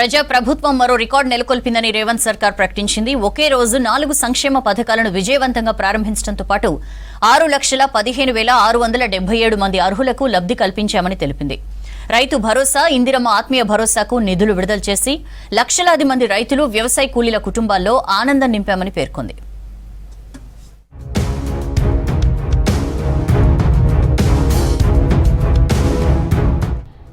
ప్రజా ప్రభుత్వం మరో రికార్డు నెలకొల్పిందని రేవంత్ సర్కార్ ప్రకటించింది. ఒకే రోజు 4 సంక్షేమ పథకాలను విజయవంతంగా ప్రారంభించడంతో పాటు 6,15,677 మంది అర్హులకు లబ్ధి కల్పించామని తెలిపింది. రైతు భరోసా, ఇందిరమ్మ ఆత్మీయ భరోసాకు నిధులు విడుదల చేసి లక్షలాది మంది రైతులు, వ్యవసాయ కూలీల కుటుంబాల్లో ఆనందం నింపామని పేర్కొంది.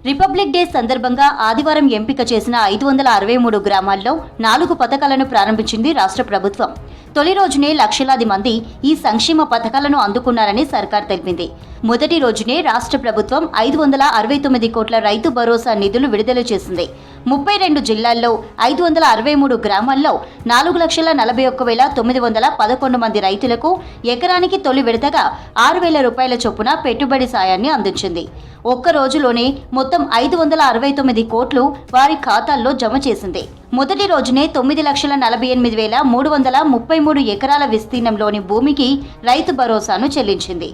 రిపబ్లిక్ డే సందర్భంగా ఆదివారం ఎంపిక చేసిన 563 గ్రామాల్లో 4 పథకాలను ప్రారంభించింది రాష్ట్ర ప్రభుత్వం. తొలి రోజునే లక్షలాది మంది ఈ సంక్షేమ పథకాలను అందుకున్నారని సర్కార్ తెలిపింది. మొదటి రోజునే రాష్ట్ర ప్రభుత్వం 569 కోట్ల రైతు భరోసా నిధులు విడుదల చేసింది. 32 జిల్లాల్లో 563 గ్రామాల్లో 4,41,911 మంది రైతులకు ఎకరానికి తొలి విడతగా 6,000 రూపాయల చొప్పున పెట్టుబడి సాయాన్ని అందించింది. ఒక్క రోజులోనే మొత్తం 569 కోట్లు వారి ఖాతాల్లో జమ చేసింది. మొదటి రోజునే 9,48,333 ఎకరాల విస్తీర్ణంలోని భూమికి రైతు భరోసాను చెల్లించింది.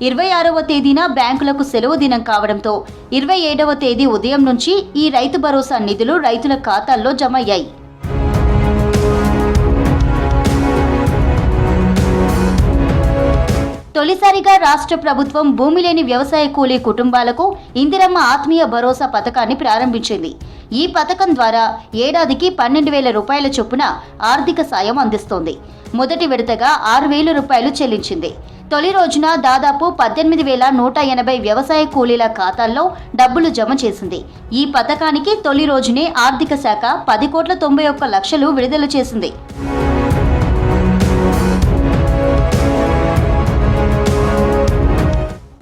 26వ తేదీన బ్యాంకులకు సెలవు దినం కావడంతో 27వ తేదీ ఉదయం నుంచి ఈ రైతు భరోసా నిధులు రైతుల ఖాతాల్లో జమ అయ్యాయి. తొలిసారిగా రాష్ట్ర ప్రభుత్వం భూమి లేని వ్యవసాయ కూలీ కుటుంబాలకు ఇందిరమ్మ ఆత్మీయ భరోసా పథకాన్ని ప్రారంభించింది. ఈ పథకం ద్వారా ఏడాదికి 12,000 రూపాయల చొప్పున ఆర్థిక సాయం అందిస్తోంది. మొదటి విడతగా 6,000 రూపాయలు చెల్లించింది. తొలి రోజున దాదాపు 18,180 వ్యవసాయ కూలీల ఖాతాల్లో డబ్బులు జమ చేసింది. ఈ పథకానికి తొలి రోజునే ఆర్థిక శాఖ 10,91 లక్షలు విడుదల చేసింది.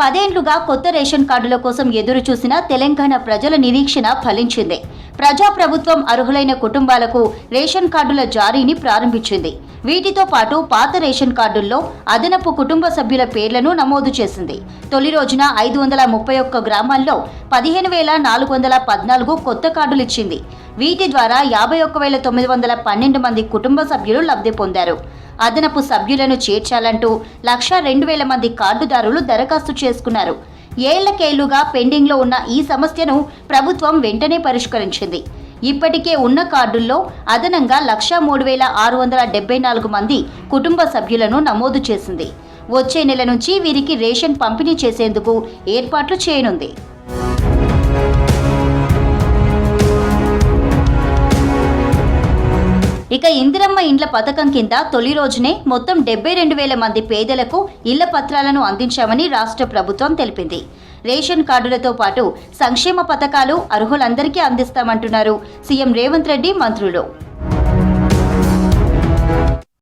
పదేండ్లుగా కొత్త రేషన్ కార్డుల కోసం ఎదురు చూసిన తెలంగాణ ప్రజల నిరీక్షణ ఫలించింది. ప్రజాప్రభుత్వం అర్హులైన కుటుంబాలకు రేషన్ కార్డుల జారీని ప్రారంభించింది. వీటితో పాటు పాత రేషన్ కార్డుల్లో అదనపు కుటుంబ సభ్యుల పేర్లను నమోదు చేసింది. తొలి రోజున 531 గ్రామాల్లో 15,414 కొత్త కార్డులు ఇచ్చింది. వీటి ద్వారా 51,912 మంది కుటుంబ సభ్యులు లబ్ధి పొందారు. అదనపు సభ్యులను చేర్చాలంటూ 102,000 మంది కార్డుదారులు దరఖాస్తు చేసుకున్నారు. ఏళ్లకేళ్లుగా పెండింగ్లో ఉన్న ఈ సమస్యను ప్రభుత్వం వెంటనే పరిష్కరించింది. ఇప్పటికే ఉన్న కార్డుల్లో అదనంగా 103,674 మంది కుటుంబ సభ్యులను నమోదు చేసింది. వచ్చే నెల నుంచి వీరికి రేషన్ పంపిణీ చేసేందుకు ఏర్పాట్లు చేయనుంది. ఇక ఇందిరమ్మ ఇండ్ల పథకం కింద తొలి రోజునే మొత్తం 72,000 మంది పేదలకు ఇళ్ల పత్రాలను అందించామని రాష్ట్ర ప్రభుత్వం తెలిపింది. రేషన్ కార్డులతో పాటు సంక్షేమ పథకాలు అర్హులందరికీ అందిస్తామంటున్నారు సీఎం రేవంత్ రెడ్డి, మంత్రులు.